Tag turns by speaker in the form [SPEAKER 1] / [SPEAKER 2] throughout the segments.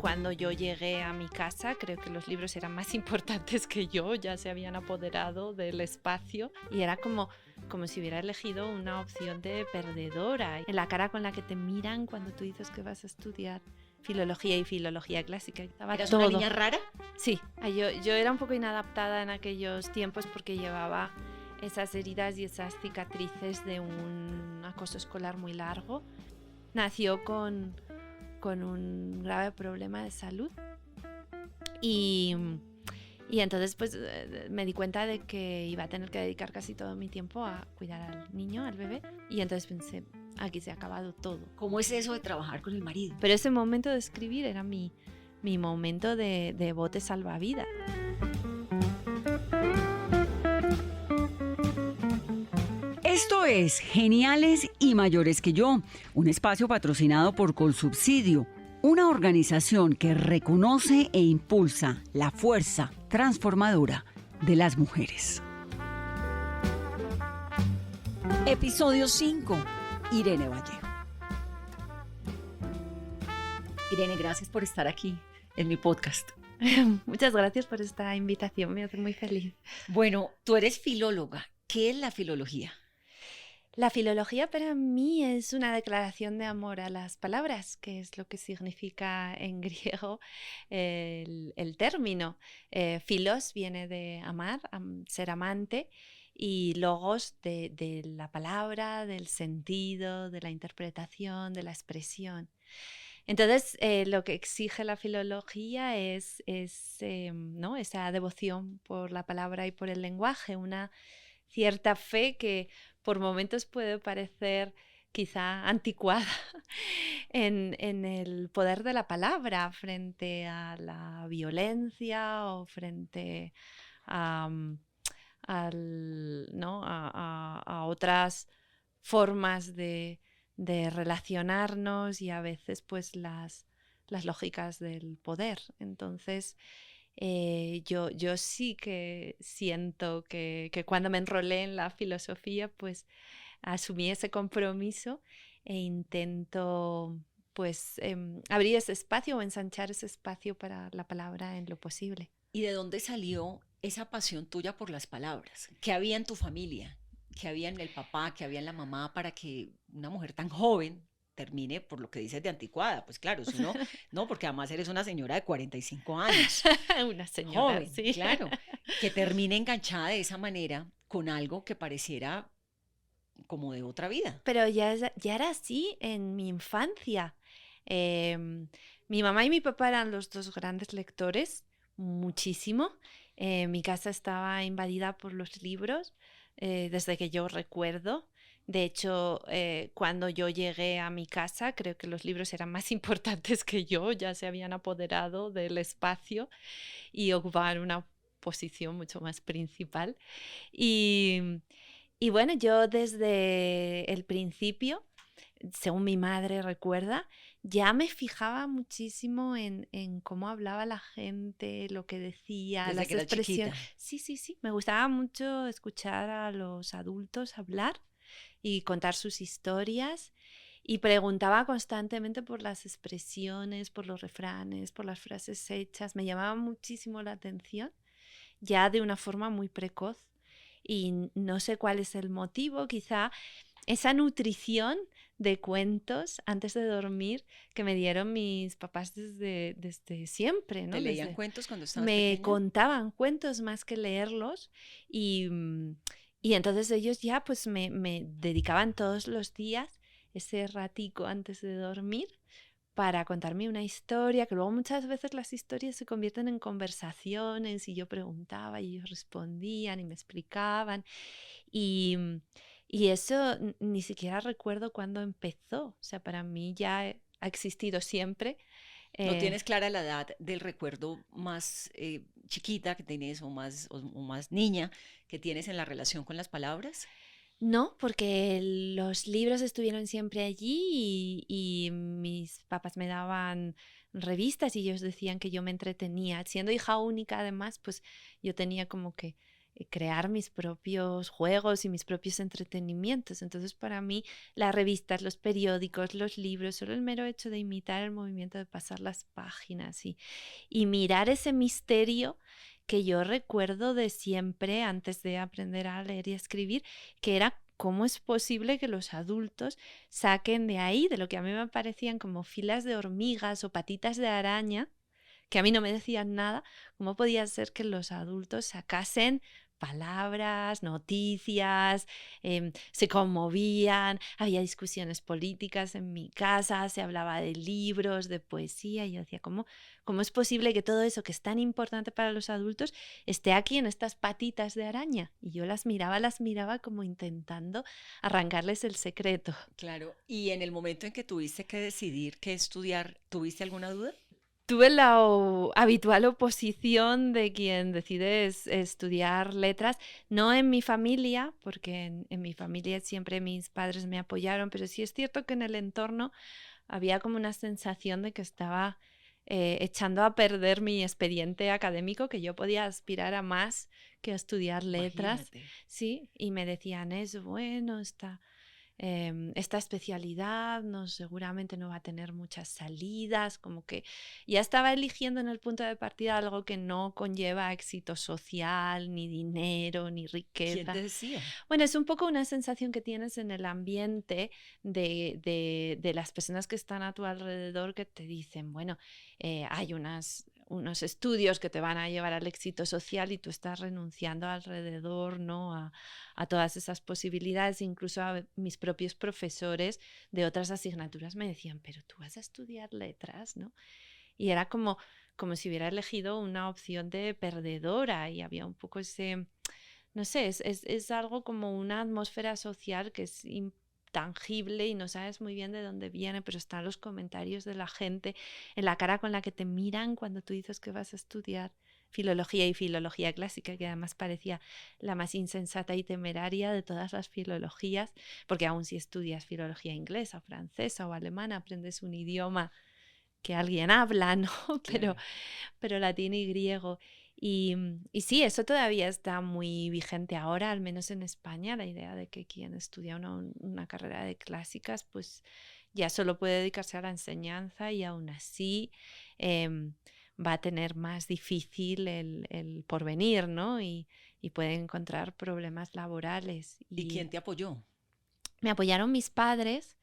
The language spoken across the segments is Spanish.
[SPEAKER 1] Cuando yo llegué a mi casa, creo que los libros eran más importantes que yo, ya se habían apoderado del espacio y era como si hubiera elegido una opción de perdedora. En la cara con la que te miran cuando tú dices que vas a estudiar filología y filología clásica. Estaba
[SPEAKER 2] ¿Eras
[SPEAKER 1] todo.
[SPEAKER 2] una niña rara?
[SPEAKER 1] Sí, yo era un poco inadaptada en aquellos tiempos porque llevaba esas heridas y esas cicatrices de un acoso escolar muy largo. Nació con un grave problema de salud y entonces pues me di cuenta de que iba a tener que dedicar casi todo mi tiempo a cuidar al niño, al bebé, y entonces pensé, aquí se ha acabado todo.
[SPEAKER 2] ¿Cómo es eso de trabajar con el marido?
[SPEAKER 1] Pero ese momento de escribir era mi momento de bote salvavidas.
[SPEAKER 3] Esto es Geniales y Mayores que Yo, un espacio patrocinado por Colsubsidio, una organización que reconoce e impulsa la fuerza transformadora de las mujeres. Episodio 5. Irene Vallejo.
[SPEAKER 2] Irene, gracias por estar aquí en mi podcast.
[SPEAKER 1] Muchas gracias por esta invitación, me hace muy feliz.
[SPEAKER 2] Bueno, tú eres filóloga. ¿Qué es la filología?
[SPEAKER 1] La filología para mí es una declaración de amor a las palabras, que es lo que significa en griego el término. Filos viene de amar, ser amante, y logos de la palabra, del sentido, de la interpretación, de la expresión. Entonces, lo que exige la filología es ¿no? esa devoción por la palabra y por el lenguaje, una cierta fe que por momentos puede parecer quizá anticuada en el poder de la palabra frente a la violencia o frente a, ¿no? a otras formas de relacionarnos y a veces pues las lógicas del poder. Entonces, yo sí que siento que cuando me enrolé en la filosofía, pues asumí ese compromiso e intento pues abrir ese espacio o ensanchar ese espacio para la palabra en lo posible.
[SPEAKER 2] ¿Y de dónde salió esa pasión tuya por las palabras? ¿Qué había en tu familia? ¿Qué había en el papá? ¿Qué había en la mamá para que una mujer tan joven termine, por lo que dices, de anticuada? Pues claro, si no, porque además eres una señora de 45 años.
[SPEAKER 1] Una señora,
[SPEAKER 2] joven,
[SPEAKER 1] sí.
[SPEAKER 2] Claro, que termine enganchada de esa manera con algo que pareciera como de otra vida.
[SPEAKER 1] Pero ya era así en mi infancia. Mi mamá y mi papá eran los dos grandes lectores, muchísimo. Mi casa estaba invadida por los libros desde que yo recuerdo. De hecho, cuando yo llegué a mi casa, creo que los libros eran más importantes que yo, ya se habían apoderado del espacio y ocupaban una posición mucho más principal. Y bueno, yo desde el principio, según mi madre recuerda, ya me fijaba muchísimo en cómo hablaba la gente, lo que decía,
[SPEAKER 2] Desde
[SPEAKER 1] las
[SPEAKER 2] que eras
[SPEAKER 1] expresiones.
[SPEAKER 2] chiquita.
[SPEAKER 1] Sí, me gustaba mucho escuchar a los adultos hablar y contar sus historias y preguntaba constantemente por las expresiones, por los refranes, por las frases hechas. Me llamaba muchísimo la atención, ya de una forma muy precoz. Y no sé cuál es el motivo, quizá esa nutrición de cuentos antes de dormir que me dieron mis papás desde siempre, ¿no?
[SPEAKER 2] ¿Te leían cuentos cuando estabas
[SPEAKER 1] Me
[SPEAKER 2] pequeña?
[SPEAKER 1] contaban cuentos más que leerlos y entonces ellos ya pues me dedicaban todos los días ese ratico antes de dormir para contarme una historia, que luego muchas veces las historias se convierten en conversaciones y yo preguntaba y ellos respondían y me explicaban y eso ni siquiera recuerdo cuándo empezó, o sea, para mí ya ha existido siempre.
[SPEAKER 2] ¿No tienes clara la edad del recuerdo más chiquita que tienes o más niña que tienes en la relación con las palabras?
[SPEAKER 1] No, porque los libros estuvieron siempre allí y mis papás me daban revistas y ellos decían que yo me entretenía. Siendo hija única, además, pues yo tenía como que crear mis propios juegos y mis propios entretenimientos. Entonces, para mí, las revistas, los periódicos, los libros, solo el mero hecho de imitar el movimiento de pasar las páginas y mirar ese misterio que yo recuerdo de siempre antes de aprender a leer y a escribir, que era cómo es posible que los adultos saquen de ahí, de lo que a mí me parecían como filas de hormigas o patitas de araña, que a mí no me decían nada, cómo podía ser que los adultos sacasen palabras, noticias, se conmovían, había discusiones políticas en mi casa, se hablaba de libros, de poesía, y yo decía, ¿cómo es posible que todo eso que es tan importante para los adultos esté aquí en estas patitas de araña? Y yo las miraba como intentando arrancarles el secreto.
[SPEAKER 2] Claro, y en el momento en que tuviste que decidir qué estudiar, ¿tuviste alguna duda?
[SPEAKER 1] Tuve la habitual oposición de quien decide estudiar letras, no en mi familia, porque en mi familia siempre mis padres me apoyaron, pero sí es cierto que en el entorno había como una sensación de que estaba echando a perder mi expediente académico, que yo podía aspirar a más que a estudiar letras.
[SPEAKER 2] Imagínate.
[SPEAKER 1] Sí, y me decían, es bueno, esta especialidad seguramente no va a tener muchas salidas, como que ya estaba eligiendo en el punto de partida algo que no conlleva éxito social, ni dinero, ni
[SPEAKER 2] ¿Quién
[SPEAKER 1] riqueza.
[SPEAKER 2] te decía?
[SPEAKER 1] Bueno, es un poco una sensación que tienes en el ambiente de las personas que están a tu alrededor, que te dicen, bueno, hay unos estudios que te van a llevar al éxito social y tú estás renunciando alrededor, ¿no? a todas esas posibilidades. Incluso a mis propios profesores de otras asignaturas me decían, pero tú vas a estudiar letras, ¿no? Y era como si hubiera elegido una opción de perdedora, y había un poco ese, no sé, es algo como una atmósfera social que es intangible y no sabes muy bien de dónde viene, pero están los comentarios de la gente, en la cara con la que te miran cuando tú dices que vas a estudiar filología y filología clásica, que además parecía la más insensata y temeraria de todas las filologías, porque aun si estudias filología inglesa, francesa o alemana, aprendes un idioma que alguien habla, ¿no?
[SPEAKER 2] Claro.
[SPEAKER 1] Pero latín y griego. Y sí, eso todavía está muy vigente ahora, al menos en España, la idea de que quien estudia una carrera de clásicas, pues ya solo puede dedicarse a la enseñanza, y aún así em, va a tener más difícil el porvenir, ¿no? Y puede encontrar problemas laborales.
[SPEAKER 2] ¿Y
[SPEAKER 1] Y
[SPEAKER 2] quién te apoyó?
[SPEAKER 1] me apoyaron mis padres,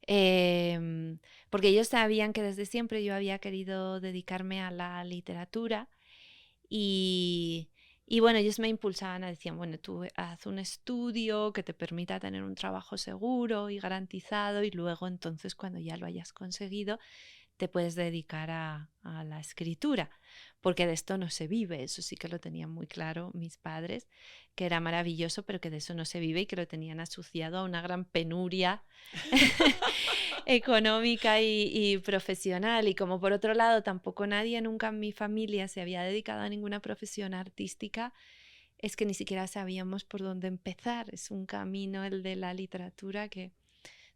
[SPEAKER 1] porque ellos sabían que desde siempre yo había querido dedicarme a la literatura, y, y bueno, ellos me impulsaban, decían, bueno, tú haz un estudio que te permita tener un trabajo seguro y garantizado, y luego entonces cuando ya lo hayas conseguido te puedes dedicar a la escritura, porque de esto no se vive. Eso sí que lo tenían muy claro mis padres, que era maravilloso, pero que de eso no se vive, y que lo tenían asociado a una gran penuria económica y profesional. Y como por otro lado tampoco nadie nunca en mi familia se había dedicado a ninguna profesión artística, es que ni siquiera sabíamos por dónde empezar. Es un camino el de la literatura que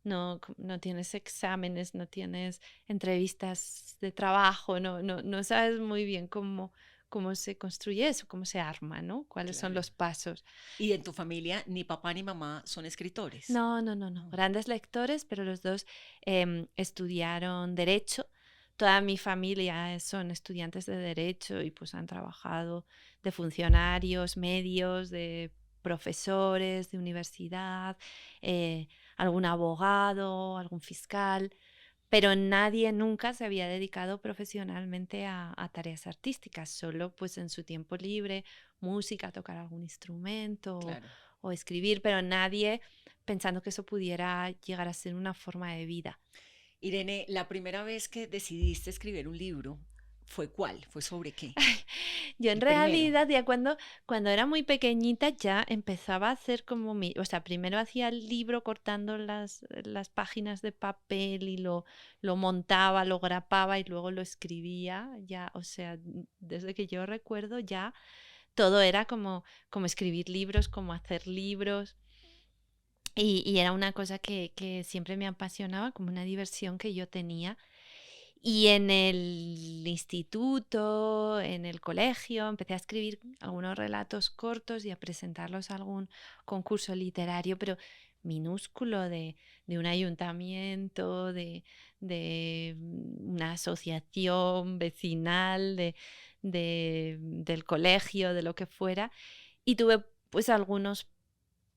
[SPEAKER 1] no tienes exámenes, no tienes entrevistas de trabajo, no sabes muy bien cómo se construye eso, cómo se arma, ¿no? Cuáles son
[SPEAKER 2] Claro.
[SPEAKER 1] los pasos.
[SPEAKER 2] ¿Y en tu familia ni papá ni mamá son escritores?
[SPEAKER 1] No. Grandes lectores, pero los dos estudiaron Derecho. Toda mi familia son estudiantes de Derecho y pues han trabajado de funcionarios medios, de profesores de universidad, algún abogado, algún fiscal, pero nadie nunca se había dedicado profesionalmente a tareas artísticas, solo pues en su tiempo libre, música, tocar algún instrumento
[SPEAKER 2] Claro.
[SPEAKER 1] o escribir, pero nadie pensando que eso pudiera llegar a ser una forma de vida.
[SPEAKER 2] Irene, la primera vez que decidiste escribir un libro, ¿fue cuál? ¿Fue sobre qué?
[SPEAKER 1] Yo en
[SPEAKER 2] El primero.
[SPEAKER 1] realidad ya cuando era muy pequeñita ya empezaba a hacer como o sea, primero hacía el libro cortando las páginas de papel y lo montaba, lo grapaba y luego lo escribía. Ya, o sea, desde que yo recuerdo ya todo era como escribir libros, como hacer libros. Y era una cosa que siempre me apasionaba, como una diversión que yo tenía. Y en el instituto, en el colegio, empecé a escribir algunos relatos cortos y a presentarlos a algún concurso literario, pero minúsculo de un ayuntamiento, de una asociación vecinal, del colegio, de lo que fuera. Y tuve pues algunos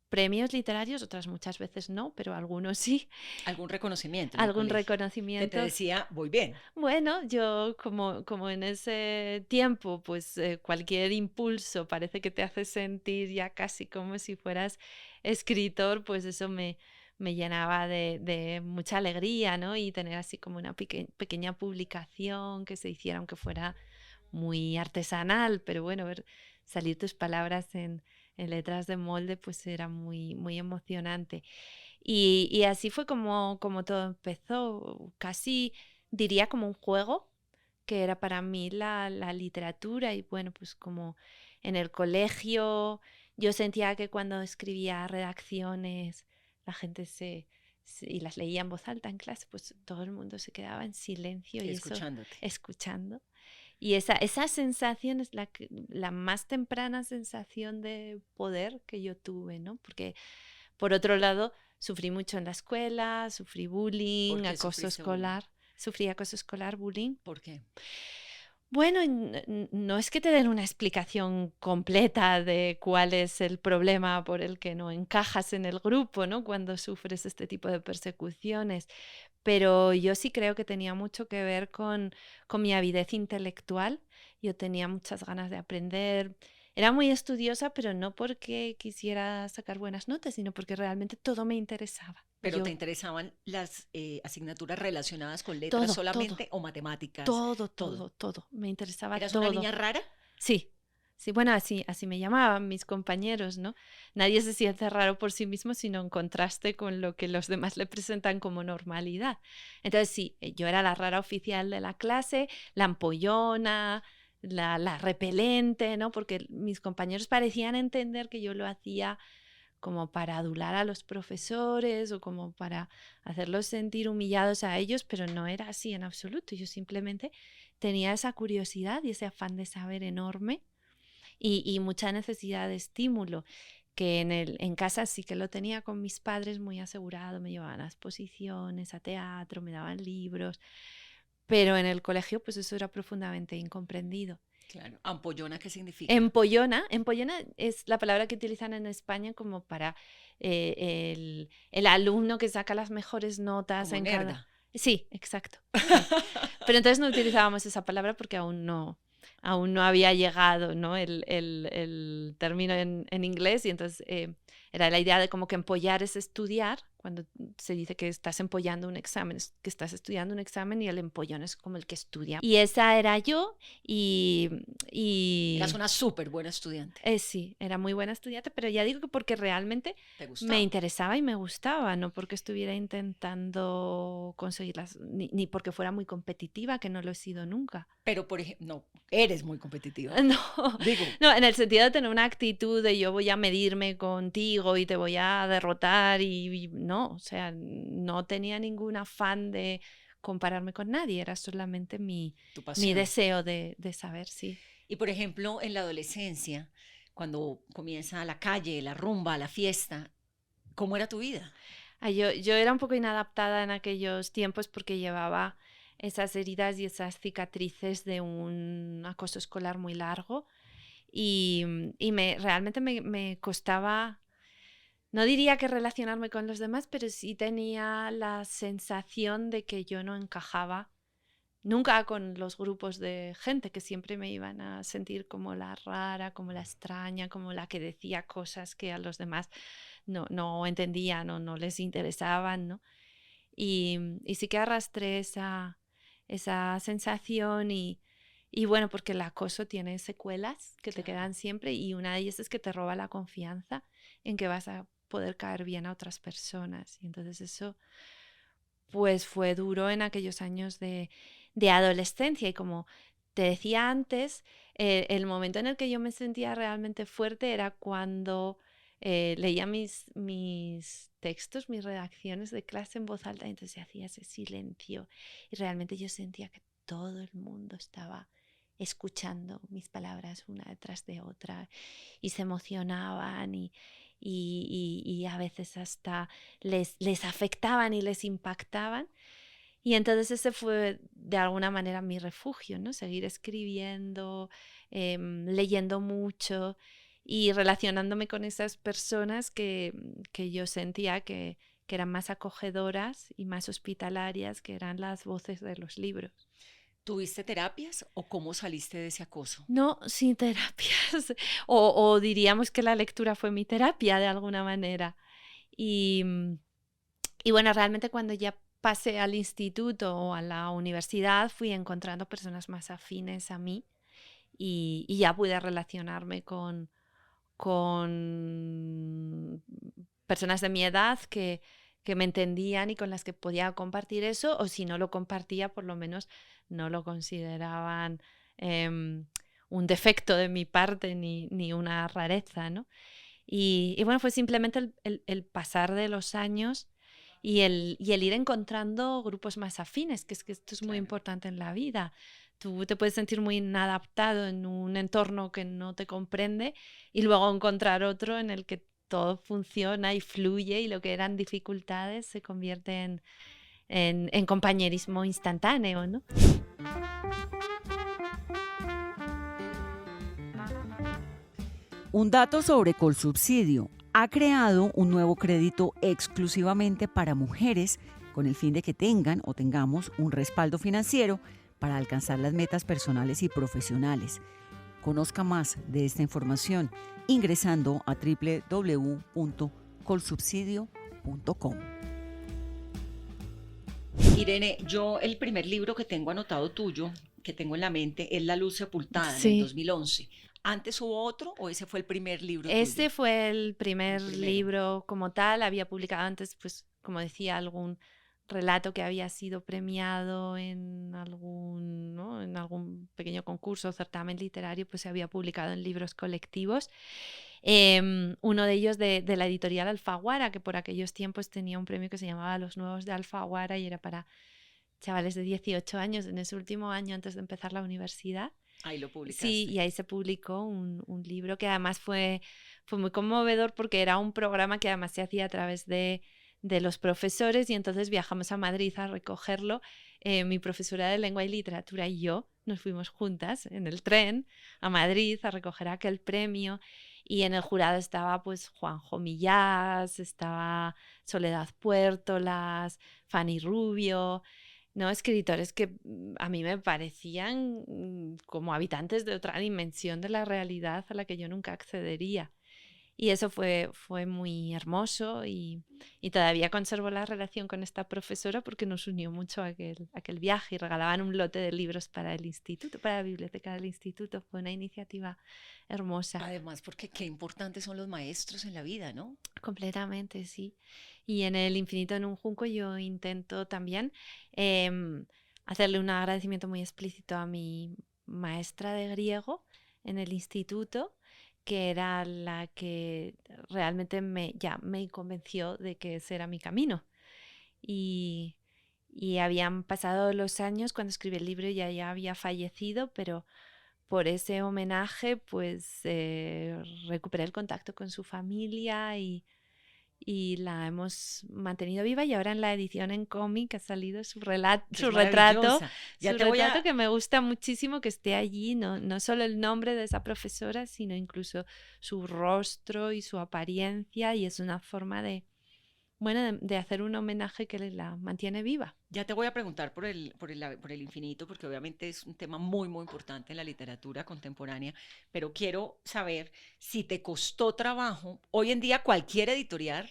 [SPEAKER 1] premios literarios, otras muchas veces no, pero algunos sí,
[SPEAKER 2] Algún reconocimiento en el
[SPEAKER 1] algún
[SPEAKER 2] colegio que te
[SPEAKER 1] reconocimiento.
[SPEAKER 2] decía, voy bien.
[SPEAKER 1] Bueno, yo como en ese tiempo, pues cualquier impulso parece que te hace sentir ya casi como si fueras escritor, pues eso me llenaba de mucha alegría, ¿no? Y tener así como una pequeña publicación que se hiciera, aunque fuera muy artesanal, pero bueno, ver salir tus palabras en letras de molde, pues era muy emocionante. Y así fue como todo empezó, casi diría como un juego, que era para mí la literatura. Y bueno, pues como en el colegio yo sentía que cuando escribía redacciones la gente y las leía en voz alta en clase, pues todo el mundo se quedaba en silencio y eso
[SPEAKER 2] Escuchándote.
[SPEAKER 1] escuchando. Y esa sensación es la más temprana sensación de poder que yo tuve, ¿no? Porque, por otro lado, sufrí mucho en la escuela, sufrí bullying,
[SPEAKER 2] ¿Por qué
[SPEAKER 1] acoso
[SPEAKER 2] sufriste bullying?
[SPEAKER 1] escolar. Sufrí acoso escolar, bullying.
[SPEAKER 2] ¿Por qué?
[SPEAKER 1] Bueno, no es que te den una explicación completa de cuál es el problema por el que no encajas en el grupo, ¿no? Cuando sufres este tipo de persecuciones. Pero yo sí creo que tenía mucho que ver con mi avidez intelectual. Yo tenía muchas ganas de aprender. Era muy estudiosa, pero no porque quisiera sacar buenas notas, sino porque realmente todo me interesaba.
[SPEAKER 2] ¿Pero te
[SPEAKER 1] Yo,
[SPEAKER 2] interesaban las asignaturas relacionadas con letras
[SPEAKER 1] todo, todo,
[SPEAKER 2] solamente o matemáticas?
[SPEAKER 1] todo,
[SPEAKER 2] Todo.
[SPEAKER 1] todo, todo. Me interesaba
[SPEAKER 2] ¿Eras una
[SPEAKER 1] todo.
[SPEAKER 2] niña rara?
[SPEAKER 1] Sí, sí, bueno, así me llamaban mis compañeros, ¿no? Nadie se siente raro por sí mismo, sino en contraste con lo que los demás le presentan como normalidad. Entonces, sí, yo era la rara oficial de la clase, la ampollona, la repelente, ¿no? Porque mis compañeros parecían entender que yo lo hacía como para adular a los profesores o como para hacerlos sentir humillados a ellos, pero no era así en absoluto. Yo simplemente tenía esa curiosidad y ese afán de saber enorme y mucha necesidad de estímulo, que en casa sí que lo tenía con mis padres muy asegurado, me llevaban a exposiciones, a teatro, me daban libros, pero en el colegio pues eso era profundamente incomprendido.
[SPEAKER 2] Claro. ¿Ampollona qué significa?
[SPEAKER 1] Empollona es la palabra que utilizan en España como para el alumno que saca las mejores notas
[SPEAKER 2] Como
[SPEAKER 1] en cada...
[SPEAKER 2] nerda.
[SPEAKER 1] Sí, exacto. Sí. Pero entonces no utilizábamos esa palabra porque aún no había llegado, ¿no? el término en inglés, y entonces era la idea de como que empollar es estudiar. Cuando se dice que estás empollando un examen, es que estás estudiando un examen, y el empollón es como el que estudia. Y esa era yo
[SPEAKER 2] Eras
[SPEAKER 1] y
[SPEAKER 2] una súper buena estudiante.
[SPEAKER 1] sí, era muy buena estudiante, pero ya digo que porque realmente
[SPEAKER 2] ¿Te
[SPEAKER 1] me
[SPEAKER 2] gustaba?
[SPEAKER 1] interesaba y me gustaba, no porque estuviera intentando conseguirlas, ni porque fuera muy competitiva, que no lo he sido nunca.
[SPEAKER 2] Pero, por ejemplo, no, eres muy competitiva.
[SPEAKER 1] No,
[SPEAKER 2] Digo,
[SPEAKER 1] no, en el sentido de tener una actitud de yo voy a medirme contigo y te voy a derrotar y no, o sea, no tenía ningún afán de compararme con nadie, era solamente mi
[SPEAKER 2] tu pasión.
[SPEAKER 1] deseo de saber, sí.
[SPEAKER 2] Y, por ejemplo, en la adolescencia, cuando comienza la calle, la rumba, la fiesta, ¿cómo era tu vida?
[SPEAKER 1] Yo era un poco inadaptada en aquellos tiempos porque llevaba esas heridas y esas cicatrices de un acoso escolar muy largo y realmente me costaba, no diría que relacionarme con los demás, pero sí tenía la sensación de que yo no encajaba nunca con los grupos de gente, que siempre me iban a sentir como la rara, como la extraña, como la que decía cosas que a los demás no entendían o no les interesaban, ¿no? Y sí que arrastré esa sensación y bueno, porque el acoso tiene secuelas que te
[SPEAKER 2] Claro.
[SPEAKER 1] quedan siempre, y una de ellas es que te roba la confianza en que vas a poder caer bien a otras personas. Y entonces eso pues fue duro en aquellos años de adolescencia. Y como te decía antes, el momento en el que yo me sentía realmente fuerte era cuando leía mis textos, mis redacciones de clase en voz alta, y entonces hacía ese silencio y realmente yo sentía que todo el mundo estaba escuchando mis palabras una detrás de otra y se emocionaban y a veces hasta les afectaban y les impactaban. Y entonces ese fue de alguna manera mi refugio, ¿no? Seguir escribiendo, leyendo mucho y relacionándome con esas personas que yo sentía que eran más acogedoras y más hospitalarias, que eran las voces de los libros.
[SPEAKER 2] ¿Tuviste terapias o cómo saliste de ese acoso?
[SPEAKER 1] No, sin terapias. O diríamos que la lectura fue mi terapia de alguna manera. Y, y bueno, realmente cuando ya pasé al instituto o a la universidad fui encontrando personas más afines a mí y ya pude relacionarme con personas de mi edad que me entendían y con las que podía compartir eso, o si no lo compartía, por lo menos no lo consideraban un defecto de mi parte ni una rareza, ¿no? Y bueno, fue simplemente el pasar de los años y el ir encontrando grupos más afines, que es que esto es muy importante en la vida. Tú te puedes sentir muy inadaptado en un entorno que no te comprende y luego encontrar otro en el que todo funciona y fluye y lo que eran dificultades se convierte en compañerismo instantáneo, ¿no?
[SPEAKER 3] Un dato sobre Colsubsidio. Ha creado un nuevo crédito exclusivamente para mujeres con el fin de que tengan o tengamos un respaldo financiero para alcanzar las metas personales y profesionales. Conozca más de esta información ingresando a www.colsubsidio.com.
[SPEAKER 2] Irene, yo el primer libro que tengo anotado tuyo, que tengo en la mente, es La luz sepultada, en
[SPEAKER 1] Sí.
[SPEAKER 2] el 2011. ¿Antes hubo otro o ese fue el primer libro
[SPEAKER 1] Este
[SPEAKER 2] tuyo?
[SPEAKER 1] fue el primer
[SPEAKER 2] El primero.
[SPEAKER 1] libro como tal. Había publicado antes, pues, como decía, algún relato que había sido premiado en algún, ¿no? En algún pequeño concurso o certamen literario, pues se había publicado en libros colectivos. Uno de ellos de la editorial Alfaguara, que por aquellos tiempos tenía un premio que se llamaba Los Nuevos de Alfaguara y era para chavales de 18 años, en ese último año antes de empezar la universidad.
[SPEAKER 2] Ahí lo publicaste.
[SPEAKER 1] Sí, y ahí se publicó un libro que además fue muy conmovedor porque era un programa que además se hacía a través de los profesores y entonces viajamos a Madrid a recogerlo. Mi profesora de lengua y literatura y yo nos fuimos juntas en el tren a Madrid a recoger aquel premio y en el jurado estaba pues Juanjo Millás, estaba Soledad Puertolas, Fanny Rubio, ¿no? Escritores que a mí me parecían como habitantes de otra dimensión de la realidad a la que yo nunca accedería. Y eso fue muy hermoso y todavía conservo la relación con esta profesora porque nos unió mucho aquel viaje y regalaban un lote de libros para el instituto, para la biblioteca del instituto. Fue una iniciativa hermosa.
[SPEAKER 2] Además, porque qué importantes son los maestros en la vida, ¿no?
[SPEAKER 1] Completamente, sí. Y en El infinito en un junco yo intento también hacerle un agradecimiento muy explícito a mi maestra de griego en el instituto, que era la que realmente me convenció de que ese era mi camino. Y habían pasado los años cuando escribí el libro, ya había fallecido, pero por ese homenaje pues recuperé el contacto con su familia y la hemos mantenido viva y ahora en la edición en cómic ha salido su retrato, que me gusta muchísimo que esté allí, no solo el nombre de esa profesora, sino incluso su rostro y su apariencia y es una forma de hacer un homenaje que la mantiene viva.
[SPEAKER 2] Ya te voy a preguntar por el infinito, porque obviamente es un tema muy, muy importante en la literatura contemporánea, pero quiero saber si te costó trabajo. Hoy en día cualquier editorial,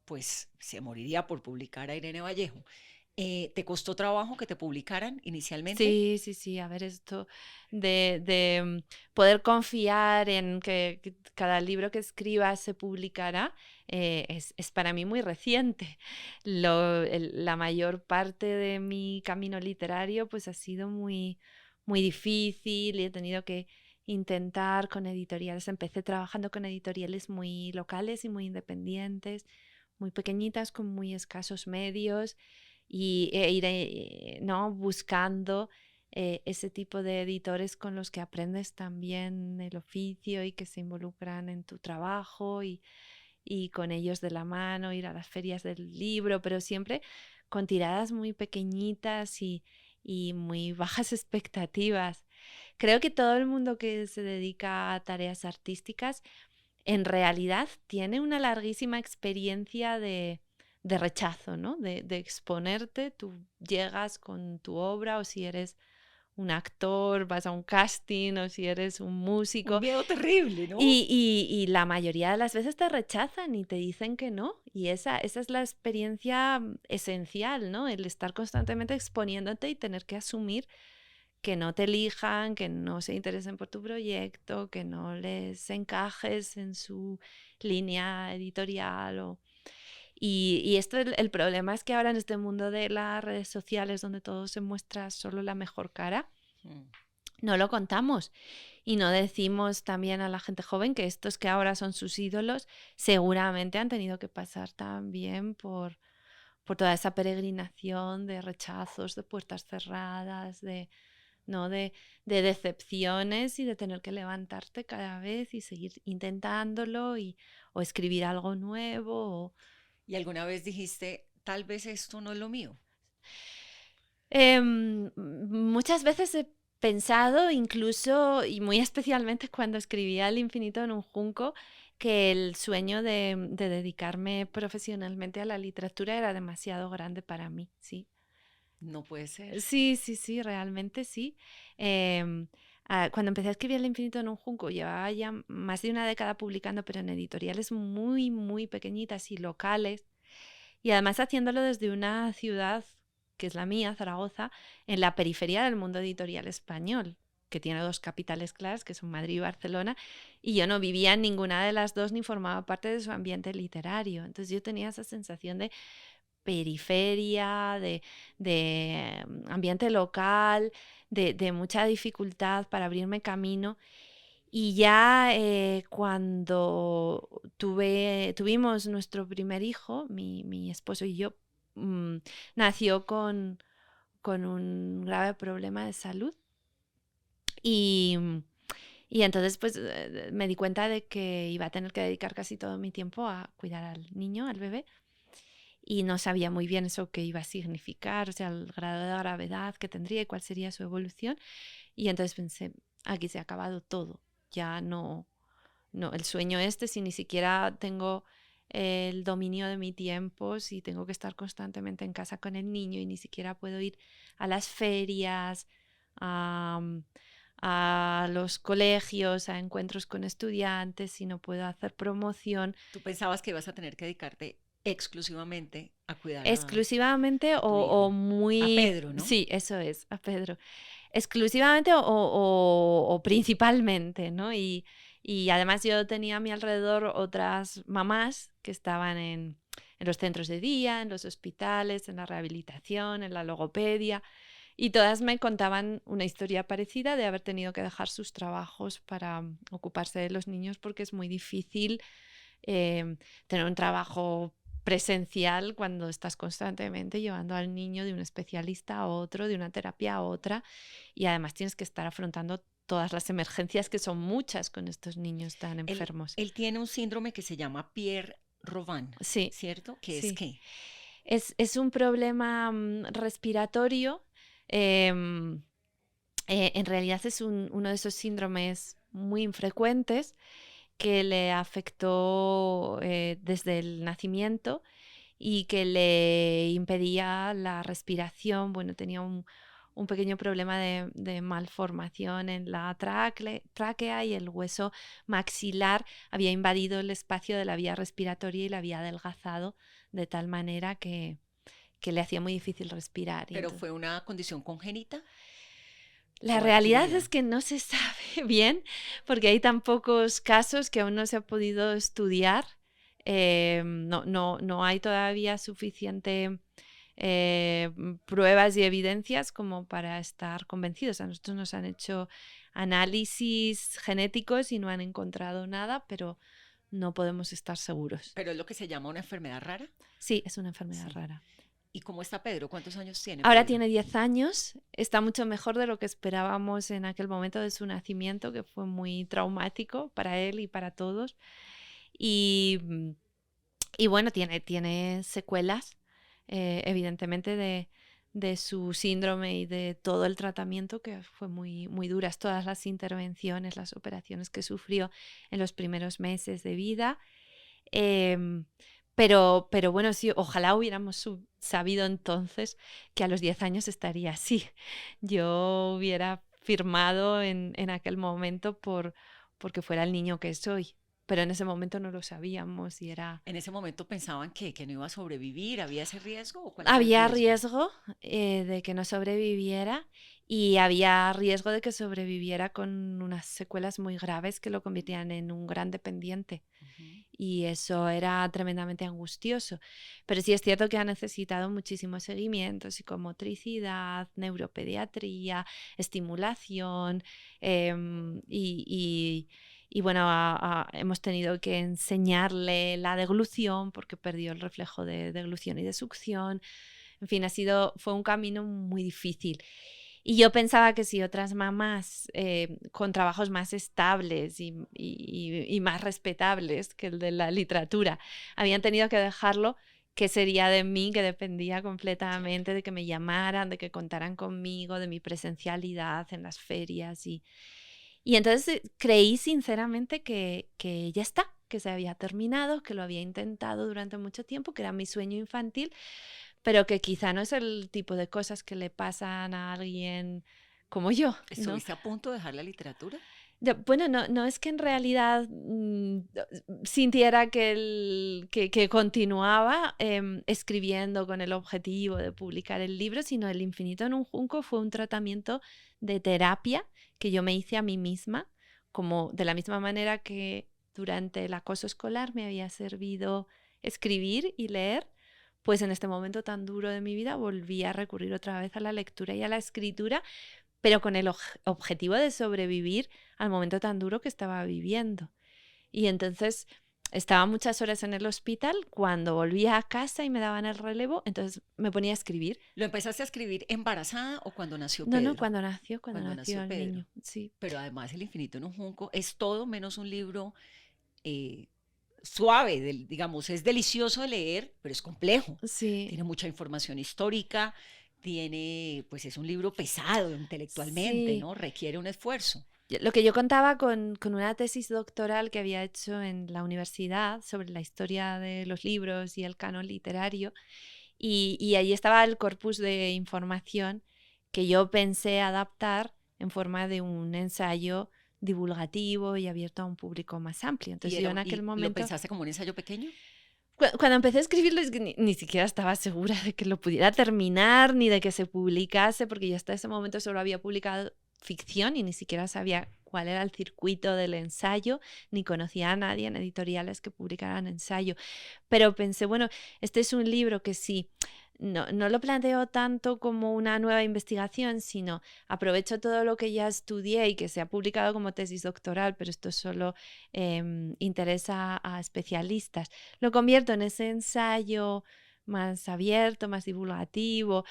[SPEAKER 2] pues, se moriría por publicar a Irene Vallejo. ¿Te costó trabajo que te publicaran inicialmente?
[SPEAKER 1] Sí. A ver, esto de poder confiar en que cada libro que escriba se publicará es para mí muy reciente. La mayor parte de mi camino literario pues ha sido muy, muy difícil y he tenido que intentar con editoriales. Empecé trabajando con editoriales muy locales y muy independientes, muy pequeñitas, con muy escasos medios, e ir ¿no? buscando ese tipo de editores con los que aprendes también el oficio y que se involucran en tu trabajo y con ellos de la mano, ir a las ferias del libro, pero siempre con tiradas muy pequeñitas y muy bajas expectativas. Creo que todo el mundo que se dedica a tareas artísticas en realidad tiene una larguísima experiencia de rechazo, ¿no? De exponerte. Tú llegas con tu obra, o si eres un actor, vas a un casting, o si eres un
[SPEAKER 2] Un
[SPEAKER 1] músico,
[SPEAKER 2] miedo terrible, ¿no?
[SPEAKER 1] y la mayoría de las veces te rechazan y te dicen que no. Y esa es la experiencia esencial, ¿no? El estar constantemente exponiéndote y tener que asumir que no te elijan, que no se interesen por tu proyecto, que no les encajes en su línea editorial. Y esto, el problema es que ahora en este mundo de las redes sociales, donde todo se muestra solo la mejor cara,
[SPEAKER 2] Mm.
[SPEAKER 1] no lo contamos. Y no decimos también a la gente joven que estos que ahora son sus ídolos seguramente han tenido que pasar también por toda esa peregrinación de rechazos, de puertas cerradas, ¿no? de decepciones y de tener que levantarte cada vez y seguir intentándolo o escribir algo nuevo.
[SPEAKER 2] ¿Y alguna vez dijiste, tal vez esto no es lo mío?
[SPEAKER 1] Muchas veces he pensado, incluso y muy especialmente cuando escribía El infinito en un junco, que el sueño de dedicarme profesionalmente a la literatura era demasiado grande para mí, sí.
[SPEAKER 2] No puede ser.
[SPEAKER 1] Sí, sí, sí, realmente sí. Em, Cuando empecé a escribir El infinito en un junco, llevaba ya más de una década publicando, pero en editoriales muy, muy pequeñitas y locales, y además haciéndolo desde una ciudad que es la mía, Zaragoza, en la periferia del mundo editorial español, que tiene dos capitales claras, que son Madrid y Barcelona, y yo no vivía en ninguna de las dos ni formaba parte de su ambiente literario. Entonces yo tenía esa sensación de periferia, de ambiente local, de mucha dificultad para abrirme camino. Y ya cuando tuvimos nuestro primer hijo, mi esposo y yo, nació con un grave problema de salud. Y, y entonces pues me di cuenta de que iba a tener que dedicar casi todo mi tiempo a cuidar al niño, al bebé. Y no sabía muy bien eso qué iba a significar, o sea, el grado de gravedad que tendría y cuál sería su evolución. Y entonces pensé, aquí se ha acabado todo. Ya no, el sueño si ni siquiera tengo el dominio de mi tiempo, si tengo que estar constantemente en casa con el niño y ni siquiera puedo ir a las ferias, a, a los colegios, a encuentros con estudiantes, si no puedo hacer promoción.
[SPEAKER 2] Tú pensabas que ibas a tener que dedicarte exclusivamente a cuidar
[SPEAKER 1] Exclusivamente
[SPEAKER 2] a tu
[SPEAKER 1] o
[SPEAKER 2] hijo. A
[SPEAKER 1] muy...
[SPEAKER 2] Pedro, ¿no?
[SPEAKER 1] Sí, eso es, a Pedro. Exclusivamente o principalmente, ¿no? Y además yo tenía a mi alrededor otras mamás que estaban en los centros de día, en los hospitales, en la rehabilitación, en la logopedia, y todas me contaban una historia parecida de haber tenido que dejar sus trabajos para ocuparse de los niños porque es muy difícil tener un trabajo presencial cuando estás constantemente llevando al niño de un especialista a otro, de una terapia a otra, y además tienes que estar afrontando todas las emergencias, que son muchas con estos niños tan enfermos.
[SPEAKER 2] Él tiene un síndrome que se llama Pierre-Robin,
[SPEAKER 1] Sí,
[SPEAKER 2] ¿cierto? ¿Qué es
[SPEAKER 1] sí.
[SPEAKER 2] qué?
[SPEAKER 1] Es un problema respiratorio. En realidad es uno de esos síndromes muy infrecuentes que le afectó desde el nacimiento y que le impedía la respiración. Bueno, tenía un pequeño problema de malformación en la tráquea, y el hueso maxilar había invadido el espacio de la vía respiratoria y la había adelgazado de tal manera que le hacía muy difícil respirar.
[SPEAKER 2] ¿Pero fue una condición congénita?
[SPEAKER 1] La
[SPEAKER 2] ¿O
[SPEAKER 1] realidad
[SPEAKER 2] adquirida?
[SPEAKER 1] es que no se sabe bien porque hay tan pocos casos que aún no se ha podido estudiar. No hay todavía suficiente pruebas y evidencias como para estar convencidos. A nosotros nos han hecho análisis genéticos y no han encontrado nada, pero no podemos estar seguros.
[SPEAKER 2] Pero es lo que se llama una enfermedad rara.
[SPEAKER 1] Sí, es una enfermedad
[SPEAKER 2] Sí.
[SPEAKER 1] rara.
[SPEAKER 2] ¿Y cómo está Pedro? ¿Cuántos años tiene
[SPEAKER 1] Ahora
[SPEAKER 2] Pedro?
[SPEAKER 1] tiene 10 años, está mucho mejor de lo que esperábamos en aquel momento de su nacimiento, que fue muy traumático para él y para todos. Y bueno, tiene secuelas, evidentemente, de su síndrome y de todo el tratamiento, que fue muy, muy duras, todas las intervenciones, las operaciones que sufrió en los primeros meses de vida. Pero bueno, sí, ojalá hubiéramos sabido entonces que a los 10 años estaría así. Yo hubiera firmado en aquel momento porque fuera el niño que soy. Pero en ese momento no lo sabíamos y era...
[SPEAKER 2] ¿En ese momento pensaban que no iba a sobrevivir? ¿Había ese riesgo? ¿O cuál era el
[SPEAKER 1] Había
[SPEAKER 2] riesgo?
[SPEAKER 1] riesgo de que no sobreviviera y había riesgo de que sobreviviera con unas secuelas muy graves que lo convirtieran en un gran dependiente.
[SPEAKER 2] Ujú.
[SPEAKER 1] Y eso era tremendamente angustioso. Pero sí es cierto que ha necesitado muchísimo seguimiento, psicomotricidad, neuropediatría, estimulación y bueno, hemos tenido que enseñarle la deglución porque perdió el reflejo de deglución y de succión. En fin, fue un camino muy difícil. Y yo pensaba que si otras mamás con trabajos más estables y más respetables que el de la literatura habían tenido que dejarlo, ¿qué sería de mí? Que dependía completamente de que me llamaran, de que contaran conmigo, de mi presencialidad en las ferias. Y entonces creí sinceramente que ya está, que se había terminado, que lo había intentado durante mucho tiempo, que era mi sueño infantil, pero que quizá no es el tipo de cosas que le pasan a alguien como yo, ¿no?
[SPEAKER 2] ¿Estuviste a punto de dejar la literatura?
[SPEAKER 1] Bueno, no es que en realidad sintiera que continuaba escribiendo con el objetivo de publicar el libro, sino El infinito en un junco fue un tratamiento de terapia que yo me hice a mí misma, como de la misma manera que durante el acoso escolar me había servido escribir y leer, pues en este momento tan duro de mi vida volví a recurrir otra vez a la lectura y a la escritura, pero con el objetivo de sobrevivir al momento tan duro que estaba viviendo. Y entonces estaba muchas horas en el hospital, cuando volvía a casa y me daban el relevo, entonces me ponía a escribir.
[SPEAKER 2] ¿Lo empezaste a escribir embarazada o cuando nació
[SPEAKER 1] No,
[SPEAKER 2] Pedro?
[SPEAKER 1] cuando nació
[SPEAKER 2] nació
[SPEAKER 1] el
[SPEAKER 2] Pedro.
[SPEAKER 1] niño, sí.
[SPEAKER 2] Pero además El infinito en un junco es todo menos un libro eh, suave, digamos, es delicioso de leer, pero es complejo.
[SPEAKER 1] Sí,
[SPEAKER 2] Tiene mucha información histórica, pues es un libro pesado intelectualmente,
[SPEAKER 1] sí.
[SPEAKER 2] ¿no? Requiere un esfuerzo.
[SPEAKER 1] Lo que yo contaba con una tesis doctoral que había hecho en la universidad sobre la historia de los libros y el canon literario, y ahí estaba el corpus de información que yo pensé adaptar en forma de un ensayo divulgativo y abierto a un público más amplio. Entonces yo en aquel
[SPEAKER 2] ¿Y lo
[SPEAKER 1] momento...
[SPEAKER 2] pensaste como un ensayo pequeño?
[SPEAKER 1] Cuando empecé a escribirlo, es que ni siquiera estaba segura de que lo pudiera terminar ni de que se publicase, porque yo hasta ese momento solo había publicado ficción y ni siquiera sabía cuál era el circuito del ensayo, ni conocía a nadie en editoriales que publicaran ensayo. Pero pensé, bueno, este es un libro que sí, no lo planteo tanto como una nueva investigación, sino aprovecho todo lo que ya estudié y que se ha publicado como tesis doctoral, pero esto solo interesa a especialistas. Lo convierto en ese ensayo más abierto, más divulgativo,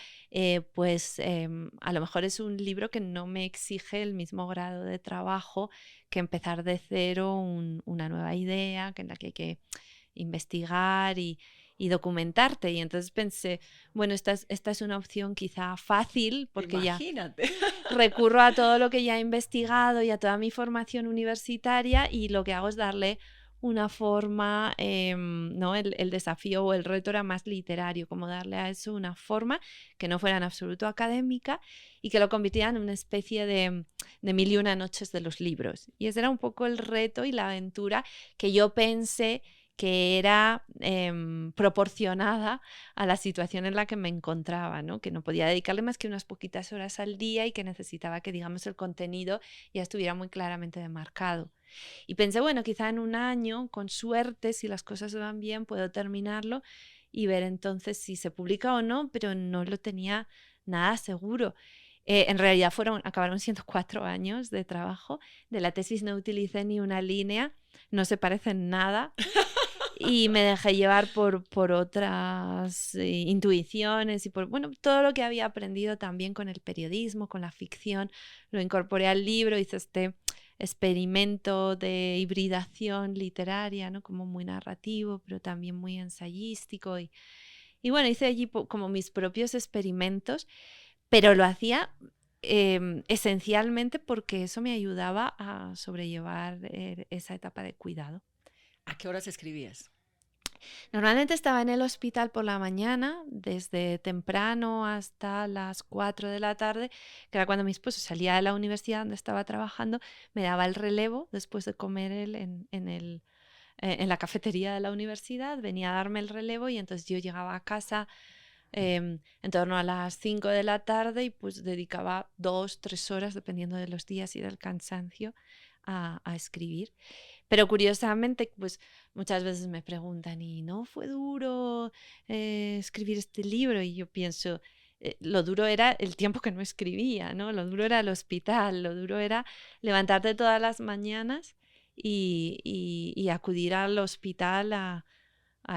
[SPEAKER 1] pues a lo mejor es un libro que no me exige el mismo grado de trabajo que empezar de cero una nueva idea, en la que hay que investigar y documentarte. Y entonces pensé, bueno, esta es una opción quizá fácil, porque
[SPEAKER 2] Imagínate.
[SPEAKER 1] ya recurro a todo lo que ya he investigado y a toda mi formación universitaria, y lo que hago es darle una forma, ¿no? El desafío o el reto era más literario, como darle a eso una forma que no fuera en absoluto académica y que lo convirtiera en una especie de 1001 noches de los libros. Y ese era un poco el reto y la aventura que yo pensé que era proporcionada a la situación en la que me encontraba, ¿no? Que no podía dedicarle más que unas poquitas horas al día y que necesitaba que, digamos, el contenido ya estuviera muy claramente demarcado. Y pensé, bueno, quizá en un año, con suerte, si las cosas van bien, puedo terminarlo y ver entonces si se publica o no, pero no lo tenía nada seguro. En realidad acabaron siendo 4 años de trabajo. De la tesis no utilicé ni una línea, no se parecen nada. Y me dejé llevar por otras intuiciones y por todo lo que había aprendido también con el periodismo, con la ficción. Lo incorporé al libro, hice este experimento de hibridación literaria, ¿no? Como muy narrativo, pero también muy ensayístico. Y bueno, hice allí como mis propios experimentos, pero lo hacía esencialmente porque eso me ayudaba a sobrellevar esa etapa de cuidado.
[SPEAKER 2] ¿A qué horas escribías?
[SPEAKER 1] Normalmente estaba en el hospital por la mañana, desde temprano hasta las 4 de la tarde, que era cuando mi esposo salía de la universidad donde estaba trabajando, me daba el relevo después de comer él en la cafetería de la universidad, venía a darme el relevo y entonces yo llegaba a casa en torno a las 5 de la tarde y pues dedicaba 2-3 horas, dependiendo de los días y del cansancio, a escribir. Pero curiosamente, pues muchas veces me preguntan, ¿y no fue duro escribir este libro? Y yo pienso, lo duro era el tiempo que no escribía, ¿no? Lo duro era el hospital, lo duro era levantarte todas las mañanas y acudir al hospital a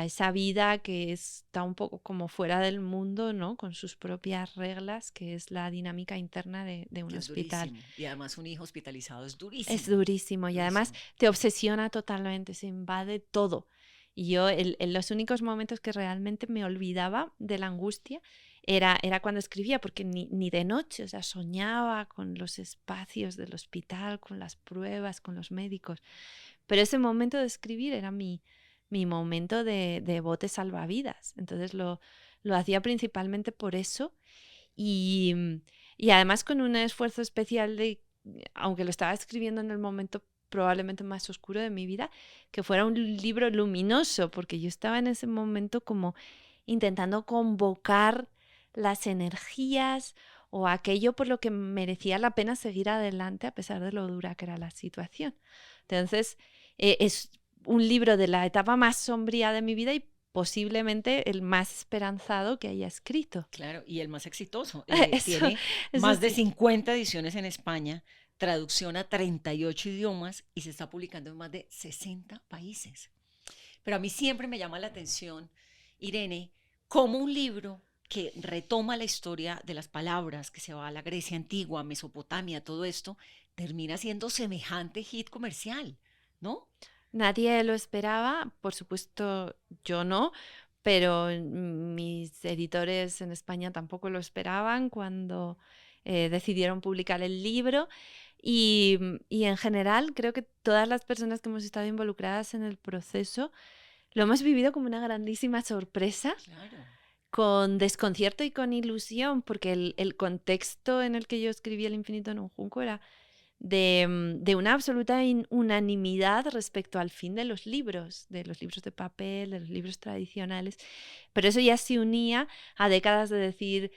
[SPEAKER 1] esa vida que está un poco como fuera del mundo, ¿no? Con sus propias reglas, que es la dinámica interna de un hospital.
[SPEAKER 2] Durísimo. Y además un hijo hospitalizado es durísimo.
[SPEAKER 1] Es durísimo y además te obsesiona totalmente, se invade todo. Y yo en los únicos momentos que realmente me olvidaba de la angustia era cuando escribía, porque ni de noche, o sea, soñaba con los espacios del hospital, con las pruebas, con los médicos. Pero ese momento de escribir era mi momento de bote salvavidas. Entonces lo hacía principalmente por eso y además con un esfuerzo especial aunque lo estaba escribiendo en el momento probablemente más oscuro de mi vida, que fuera un libro luminoso, porque yo estaba en ese momento como intentando convocar las energías o aquello por lo que merecía la pena seguir adelante a pesar de lo dura que era la situación. Entonces, es un libro de la etapa más sombría de mi vida y posiblemente el más esperanzado que haya escrito.
[SPEAKER 2] Claro, y el más exitoso. Tiene más de 50 ediciones en España, traducción a 38 idiomas y se está publicando en más de 60 países. Pero a mí siempre me llama la atención, Irene, cómo un libro que retoma la historia de las palabras, que se va a la Grecia antigua, Mesopotamia, todo esto, termina siendo semejante hit comercial, ¿no?
[SPEAKER 1] Nadie lo esperaba, por supuesto yo no, pero mis editores en España tampoco lo esperaban cuando decidieron publicar el libro y en general creo que todas las personas que hemos estado involucradas en el proceso lo hemos vivido como una grandísima sorpresa.
[SPEAKER 2] Claro.
[SPEAKER 1] Con desconcierto y con ilusión, porque el contexto en el que yo escribí El infinito en un junco era de una absoluta unanimidad respecto al fin de los libros de papel, de los libros tradicionales, pero eso ya se unía a décadas de decir,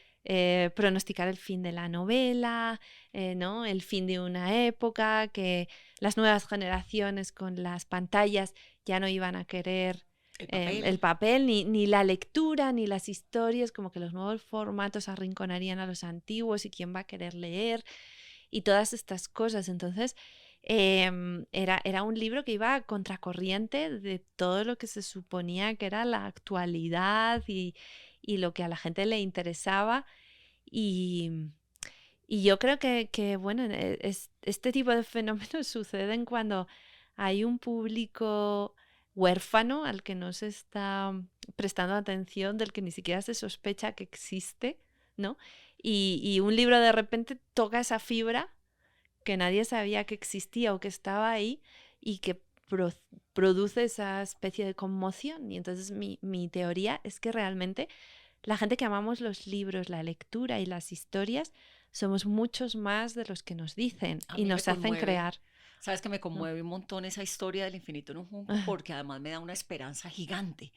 [SPEAKER 1] pronosticar el fin de la novela, ¿no? El fin de una época, que las nuevas generaciones con las pantallas ya no iban a querer el papel, ni la lectura, ni las historias, como que los nuevos formatos arrinconarían a los antiguos y quién va a querer leer y todas estas cosas. Entonces era un libro que iba a contracorriente de todo lo que se suponía que era la actualidad y lo que a la gente le interesaba y yo creo que bueno, este tipo de fenómenos suceden cuando hay un público huérfano al que no se está prestando atención, del que ni siquiera se sospecha que existe, ¿no? Y un libro de repente toca esa fibra que nadie sabía que existía o que estaba ahí y que produce esa especie de conmoción. Y entonces mi teoría es que realmente la gente que amamos los libros, la lectura y las historias somos muchos más de los que nos dicen y nos hacen crear.
[SPEAKER 2] Sabes que me conmueve un montón esa historia del infinito en un junco porque además me da una esperanza gigante.